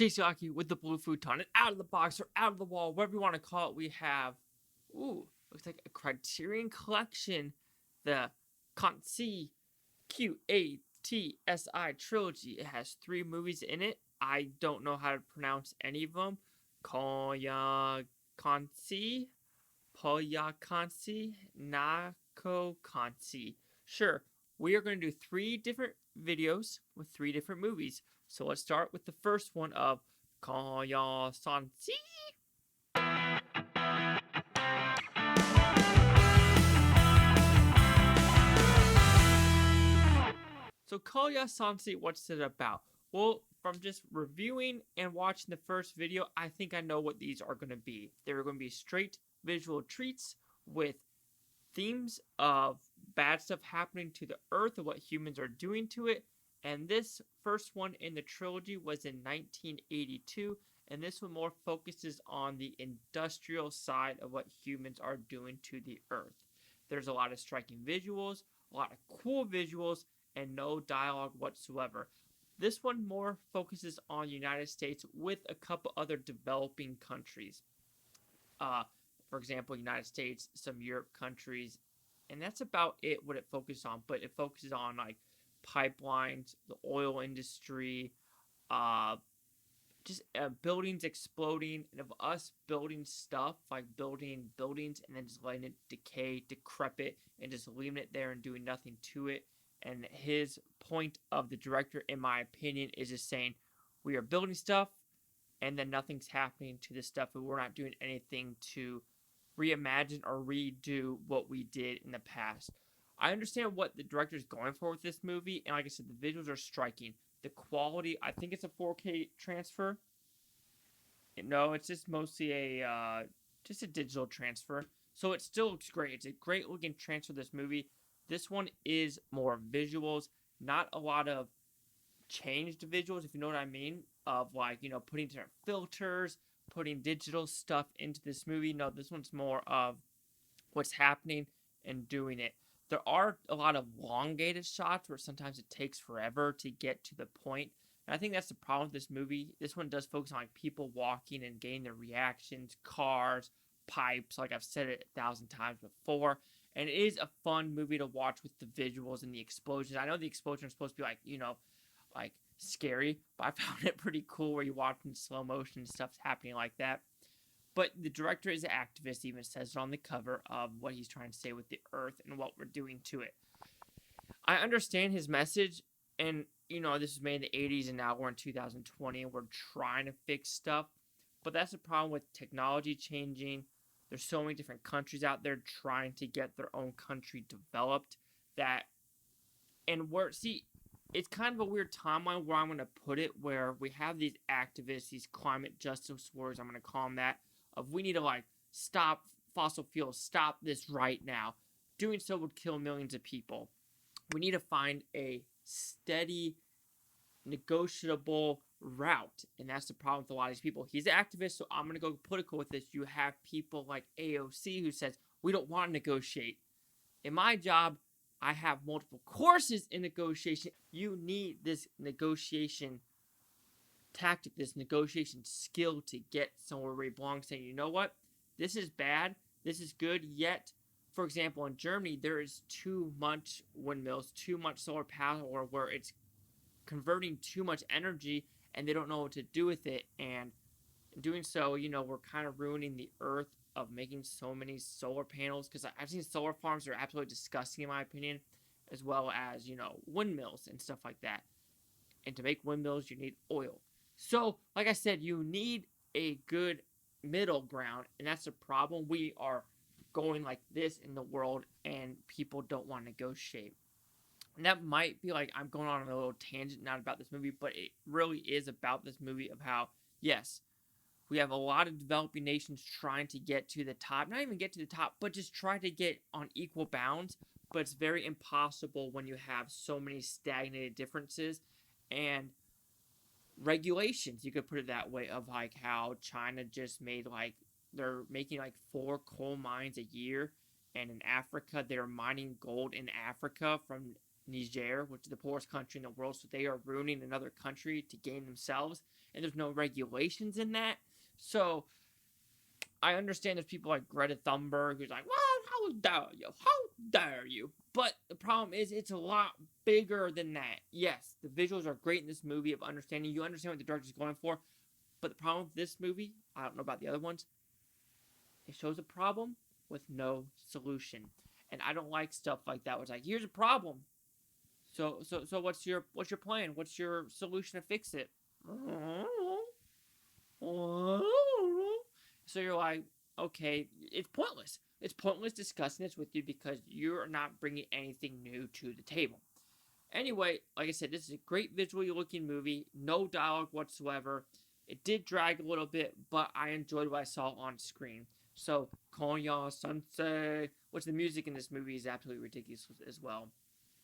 Chasing Aki with the blue futon, and out of the box or out of the wall, whatever you want to call it, we have, looks like a Criterion Collection, the Qatsi Qatsi trilogy. It has 3 movies in it. I don't know how to pronounce any of them. Koyaanisqatsi, Koyaanisqatsi, Nakokansi. Sure, we are going to do 3 different videos with 3 different movies. So let's start with the first one of Koyaanisqatsi. So Koyaanisqatsi, what's it about? Well, from just reviewing and watching the first video, I think I know what these are going to be. They're going to be straight visual treats with themes of bad stuff happening to the earth and what humans are doing to it. And this first one in the trilogy was in 1982, and this one more focuses on the industrial side of what humans are doing to the earth. There's a lot of striking visuals, a lot of cool visuals, and no dialogue whatsoever. This one more focuses on the United States with a couple other developing countries. For example, United States, some Europe countries, and that's about it what it focuses on. But it focuses on like pipelines, the oil industry, just buildings exploding, and of us building stuff, like building buildings and then just letting it decay, decrepit, and just leaving it there and doing nothing to it. And his point of the director, in my opinion, is just saying we are building stuff and then nothing's happening to this stuff, and we're not doing anything to reimagine or redo what we did in the past. I understand what the director is going for with this movie, and like I said, the visuals are striking. The quality, I think it's a 4K transfer. No, it's just mostly a digital transfer. So it still looks great. It's a great looking transfer of this movie. This one is more visuals, not a lot of changed visuals, if you know what I mean, of like, putting different filters, putting digital stuff into this movie. No, this one's more of what's happening and doing it. There are a lot of elongated shots where sometimes it takes forever to get to the point. And I think that's the problem with this movie. This one does focus on like people walking and getting their reactions, cars, pipes, like I've said it 1,000 times before. And it is a fun movie to watch with the visuals and the explosions. I know the explosions are supposed to be like, like scary, but I found it pretty cool where you watch in slow motion and stuff's happening like that. But the director is an activist, even says it on the cover of what he's trying to say with the earth and what we're doing to it. I understand his message, and this was made in the 80s and now we're in 2020 and we're trying to fix stuff. But that's the problem with technology changing. There's so many different countries out there trying to get their own country developed it's kind of a weird timeline where I'm going to put it, where we have these activists, these climate justice warriors, I'm going to call them that, of we need to like stop fossil fuels, stop this right now. Doing so would kill millions of people. We need to find a steady, negotiable route, and that's the problem with a lot of these people. He's an activist, so I'm going to go political with this. You have people like AOC who says, we don't want to negotiate. In my job, I have multiple courses in negotiation. You need this negotiation tactic, this negotiation skill to get somewhere where you belong, saying, you know what, this is bad, this is good, yet, for example, in Germany, there is too much windmills, too much solar power, where it's converting too much energy, and they don't know what to do with it, and in doing so, we're kind of ruining the earth of making so many solar panels, because I've seen solar farms that are absolutely disgusting in my opinion, as well as, windmills and stuff like that. And to make windmills, you need oil. So, like I said, you need a good middle ground, and that's the problem. We are going like this in the world, and people don't want to negotiate. And that might be like I'm going on a little tangent not about this movie, but it really is about this movie of how, yes, we have a lot of developing nations trying to get to the top. Not even get to the top, but just try to get on equal bounds. But it's very impossible when you have so many stagnated differences and regulations, you could put it that way, of like how China just made like, they're making like 4 coal mines a year. And in Africa, they're mining gold in Africa from Niger, which is the poorest country in the world, so they are ruining another country to gain themselves, and there's no regulations in that. So I understand there's people like Greta Thunberg who's like, well, how dare you? How dare you? But the problem is, it's a lot bigger than that. Yes, the visuals are great in this movie of understanding. You understand what the director's going for. But the problem with this movie, I don't know about the other ones, it shows a problem with no solution. And I don't like stuff like that. Where it's like, here's a problem. So what's your plan? What's your solution to fix it? So you're like, okay, it's pointless. It's pointless discussing this with you because you're not bringing anything new to the table. Anyway, like I said, this is a great visually looking movie. No dialogue whatsoever. It did drag a little bit, but I enjoyed what I saw on screen. So, Koyaanisqatsi, which the music in this movie is absolutely ridiculous as well.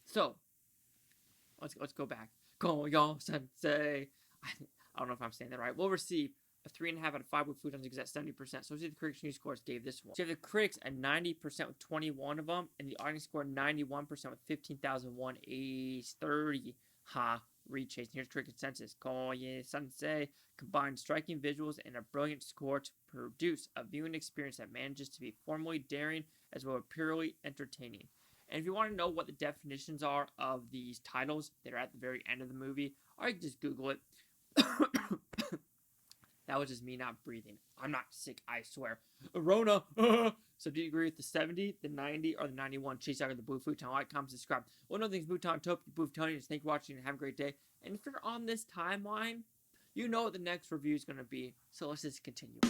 So, let's go back. Koyaanisqatsi. I don't know if I'm saying that right. We'll receive a 3.5 out of 5 with Futon's exact 70%. So let's see the critics' news scores gave this one. So you have the critics at 90% with 21 of them, and the audience score 91% with 15,001 30 reach. Here's critic consensus. Koyaanisqatsi combines striking visuals and a brilliant score to produce a viewing experience that manages to be formally daring as well as purely entertaining. And if you want to know what the definitions are of these titles that are at the very end of the movie, or you can just Google it. That was just me not breathing. I'm not sick, I swear. Rona. So do you agree with the 70, the 90, or the 91? Chase out of the Blue Futon. Like, comment, subscribe. Well, no things Futon, Top, Blue Futonians. Thank you for watching and have a great day. And if you're on this timeline, you know what the next review is going to be. So let's just continue.